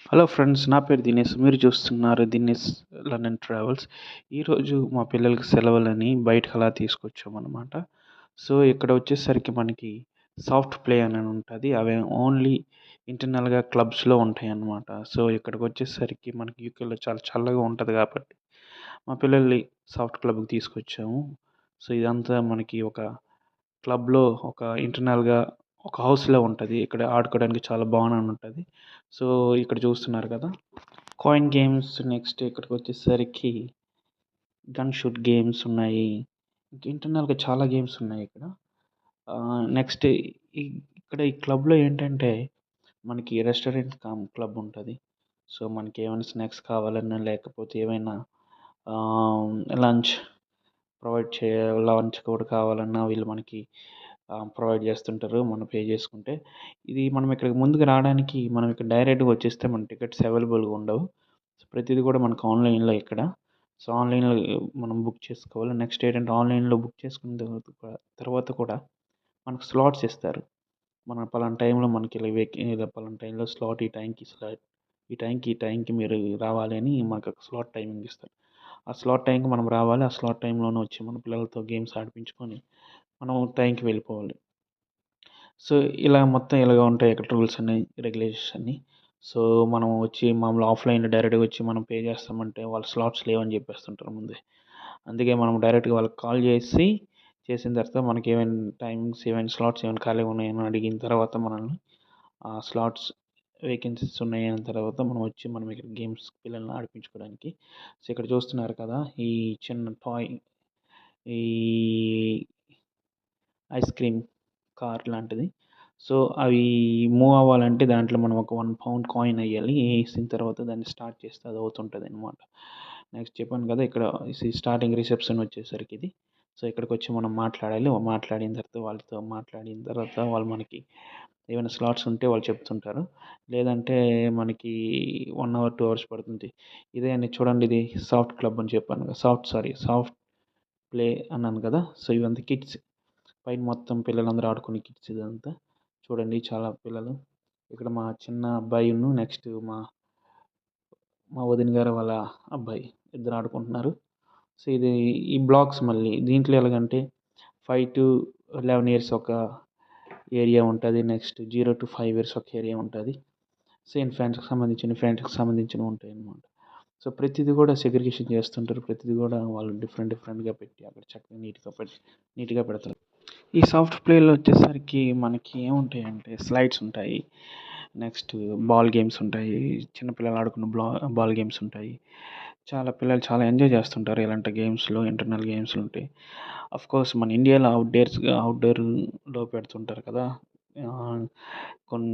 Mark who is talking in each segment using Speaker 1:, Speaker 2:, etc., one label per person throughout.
Speaker 1: Hello friends, నా పేరు దినేష్. మీరు చూస్తున్నారు దినేష్ లండన్ ట్రావెల్స్. ఈరోజు మా పిల్లలకి సెలవులని బయటకు అలా తీసుకొచ్చామన్నమాట. సో ఇక్కడ వచ్చేసరికి మనకి సాఫ్ట్ ప్లే అని ఉంటుంది. అవి ఓన్లీ ఇంటర్నల్గా క్లబ్స్లో ఉంటాయి అన్నమాట. సో ఇక్కడికి వచ్చేసరికి మనకి యూకేలో చాలా చల్లగా ఉంటుంది కాబట్టి మా పిల్లల్ని సాఫ్ట్ క్లబ్కి తీసుకొచ్చాము. సో ఇదంతా మనకి ఒక క్లబ్‌లో ఒక ఇంటర్నల్‌గా ఒక హౌస్‌లా ఉంటది. ఇక్కడ ఆడుకోవడానికి చాలా బాగానే ఉంటది. సో, ఇక్కడ చూస్తున్నారు కదా! కాయిన్ గేమ్స్, నెక్స్ట్ ఇక్కడికొచ్చేసరికి గన్ షూట్ గేమ్స్ ఉన్నాయి. ఇంటర్నల్‌గా చాలా గేమ్స్ ఉన్నాయి ఇక్కడ. నెక్స్ట్ ఈ ఇక్కడ ఈ క్లబ్‌లో ఏంటంటే మనకి రెస్టారెంట్ కమ్ క్లబ్ ఉంటది. సో, మనకి ఏమైనా స్నాక్స్ కావాలన్నా లేకపోతే ఏమైనా లంచ్ లంచ్ కూడా కావాలన్నా వీళ్ళు మనకి ప్రొవైడ్ చేస్తుంటారు మనం పే చేసుకుంటే. ఇది మనం ఇక్కడికి ముందుకు రావడానికి మనం ఇక్కడ డైరెక్ట్‌గా వచ్చేస్తే మన టికెట్స్ అవైలబుల్‌గా ఉండవు. సో, ప్రతీది కూడా మనకు ఆన్‌లైన్‌లో ఇక్కడ. సో, ఆన్‌లైన్‌లో మనం బుక్ చేసుకోవాలి. నెక్స్ట్ ఏంటంటే ఆన్‌లైన్‌లో బుక్ చేసుకున్న తర్వాత కూడా మనకు స్లాట్స్ ఇస్తారు. మన పలానా టైంలో మనకి ఇలా పలానా టైంలో స్లాట్ ఈ టైంకి ఈ టైంకి మీరు రావాలి అని మనకు ఒక స్లాట్ టైమింగ్ ఇస్తారు. ఆ స్లాట్ టైంకి మనం రావాలి. ఆ స్లాట్ టైంలోనే వచ్చి మన పిల్లలతో గేమ్స్ ఆడిపించుకొని మనం టైంకి వెళ్ళిపోవాలి. సో, ఇలా మొత్తం ఇలాగ ఉంటాయి ఇక్కడ రూల్స్ అన్నీ, రెగ్యులేషన్స్ అన్నీ. సో, మనం వచ్చి మామూలు ఆఫ్‌లైన్‌లో డైరెక్ట్‌గా వచ్చి మనం పే చేస్తామంటే వాళ్ళు స్లాట్స్ లేవని చెప్పేస్తుంటారు ముందే. అందుకే మనం డైరెక్ట్‌గా వాళ్ళకి కాల్ చేసిన తర్వాత మనకి ఏమైనా టైమింగ్స్, ఏమైనా స్లాట్స్ ఏమైనా ఖాళీగా ఉన్నాయని అడిగిన తర్వాత మనల్ని ఆ స్లాట్స్ వేకెన్సీస్ ఉన్నాయి అన్న తర్వాత మనం ఇక్కడ గేమ్స్ పిల్లల్ని ఆడిపించుకోవడానికి. సో, ఇక్కడ చూస్తున్నారు కదా! ఈ చిన్న టాయ్ ఈ ఐస్ క్రీమ్ కార్ లాంటిది. సో, అవి మూవ్ అవ్వాలంటే దాంట్లో మనం ఒక 1 పౌండ్ కాయిన్ ఎయ్యాలి. ఏసిన తర్వాత దాన్ని స్టార్ట్ చేస్తే అది అవుతుంటదనమాట. నెక్స్ట్ చెప్పాను కదా! ఇక్కడ స్టార్టింగ్ రిసెప్షన్ వచ్చేసరికి ఇది. సో, ఇక్కడికొచ్చి మనం మాట్లాడాలి. మాట్లాడిన తర్వాత వాళ్ళతో మాట్లాడిన తర్వాత వాళ్ళు మనకి ఏమైనా స్లాట్స్ ఉంటే వాళ్ళు చెప్తుంటారు. లేదంటే మనకి 1 అవర్, 2 అవర్స్ పడుతుంది. ఇదే అండి చూడండి, ఇది సాఫ్ట్ క్లబ్ అని చెప్పాను కదా! సాఫ్ట్ ప్లే అన్నాను కదా! సో, ఇవంతా కిడ్స్. పైన మొత్తం పిల్లలందరూ ఆడుకునే కిడ్స్ ఇదంతా. చూడండి చాలా పిల్లలు. ఇక్కడ మా చిన్న అబ్బాయిను నెక్స్ట్ మా మా వదిన గారు వాళ్ళ అబ్బాయి ఇద్దరు ఆడుకుంటున్నారు. సో, ఇది ఈ బ్లాక్స్ మళ్ళీ దీంట్లో ఎలాగంటే 5-11 ఇయర్స్ ఒక ఏరియా ఉంటది. నెక్స్ట్ 0-5 ఇయర్స్ ఒక ఏరియా ఉంటది. సో, ఇన్ఫాంట్స్‌కి సంబంధించినవి ఉంటాయన్నమాట. సో, ప్రతిది కూడా సెగ్రిగేషన్ చేస్తుంటారు. ప్రతిది కూడా వాళ్ళు డిఫరెంట్‌గా పెట్టి అక్కడ చక్కగా నీట్‌గా పెడతారు. ఈ సాఫ్ట్ ప్లేలో వచ్చేసరికి మనకి ఏముంటాయంటే స్లైడ్స్ ఉంటాయి. నెక్స్ట్ బాల్ గేమ్స్ ఉంటాయి. చిన్న పిల్లలు ఆడుకునే బాల్ గేమ్స్ ఉంటాయి. పిల్లలు చాలా ఎంజాయ్ చేస్తుంటారు ఇలాంటి గేమ్స్‌లో. ఇంటర్నల్ గేమ్స్‌లు ఉంటాయి. ఆఫ్‌కోర్స్ మన ఇండియాలో అవుట్‌డోర్‌లో పెడుతుంటారు కదా! ఆహ్, కొన్ని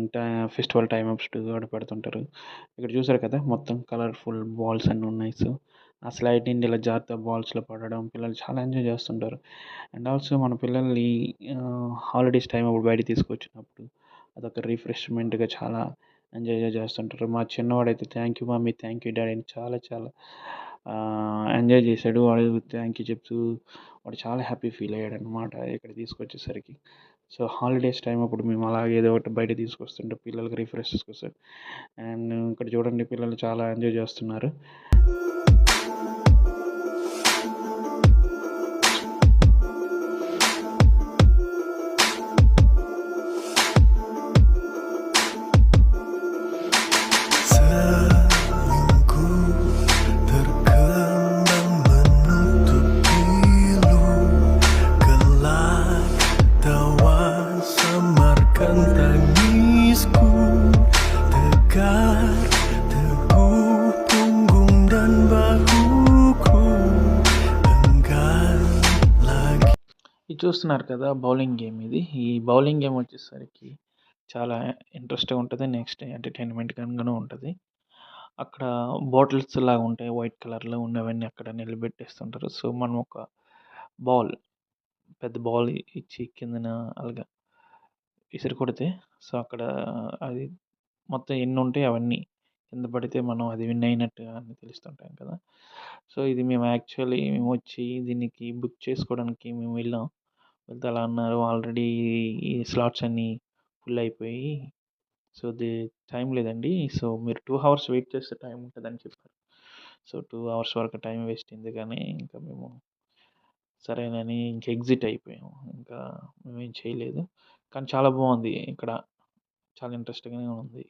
Speaker 1: ఫెస్టివల్ టైమ్ అప్స్ కూడా పెడుతుంటారు. ఇక్కడ చూసారు కదా! మొత్తం కలర్‌ఫుల్ బాల్స్ అన్నీ ఉన్నాయి. సో, ఆ స్లైడ్ నుండి ఇలా జారుతా బాల్స్‌లో పడడం పిల్లలు చాలా ఎంజాయ్ చేస్తుంటారు. అండ్ ఆల్సో మన పిల్లల్ని హాలిడేస్ టైమ్ అప్పుడు బయటికి తీసుకొచ్చినప్పుడు అదొక రిఫ్రెష్మెంట్‌గా చాలా ఎంజాయ్‌గా చేస్తుంటారు. మా చిన్నవాడైతే thank you mummy, thank you daddy అని చాలా చాలా ఎంజాయ్ చేశాడు. వాడు థ్యాంక్ యూ చెప్తూ వాడు చాలా హ్యాపీ ఫీల్ అయ్యాడనమాట ఇక్కడ తీసుకొచ్చేసరికి. సో, హాలిడేస్ టైమ్ అప్పుడు మేము అలాగే ఏదో ఒకటి బయటకి తీసుకొస్తుంటే పిల్లలకి రిఫ్రెషెస్ కోసం. అండ్ ఇక్కడ చూడండి పిల్లలు చాలా ఎంజాయ్ చేస్తున్నారు.
Speaker 2: Selingkuh terkenang menutup pilu, gelak tawa samarkan tangisku, tegar teguh punggung dan bahuku, enggan lagi.
Speaker 1: ఇది చూస్తున్నారు కదా! బౌలింగ్ గేమ్ ఇది. ఈ బౌలింగ్ గేమ్ వచ్చేసరికి చాలా ఇంట్రెస్ట్‌గా ఉంటది. నెక్స్ట్ ఎంటర్‌టైన్‌మెంట్‌గాను ఉంటది. అక్కడ బాటిల్స్ లాగా ఉంటాయి. వైట్ కలర్‌లో ఉన్నవన్నీ అక్కడ నిలబెట్టేస్తుంటారు. సో, మనం ఒక బాల్ పెద్ద బాల్ ఇచ్చి కిందన అలాగా విసిరి కొడితే సో, అక్కడ అది మొత్తం ఎన్నుంటాయి అవన్నీ కింద పడితే మనం అది విన్ అయినట్టుగా అని తెలుస్తుంటాం కదా! సో, ఇది మేము యాక్చువల్లీ మేమొచ్చి దీనికి బుక్ చేసుకోవడానికి మేము వెళ్ళాం. వెళ్తే అలా అన్నారు ఆల్రెడీ ఈ స్లాట్స్ అన్నీ ఫుల్ అయిపోయి సో, టైం లేదండి. సో, మీరు 2 హవర్స్ వెయిట్ చేస్తే టైం ఉంటదని చెప్పారు. సో, 2 అవర్స్ వరకు టైం వేస్ట్ ఎందుకని ఇంకా మేము సరేనని ఇంక ఎగ్జిట్ అయిపోయాము. ఇంకా మేమేం చేయలేదు. కానీ చాలా బావుంది ఇక్కడ. చాలా ఇంట్రెస్టింగ్‌గానే ఉంది.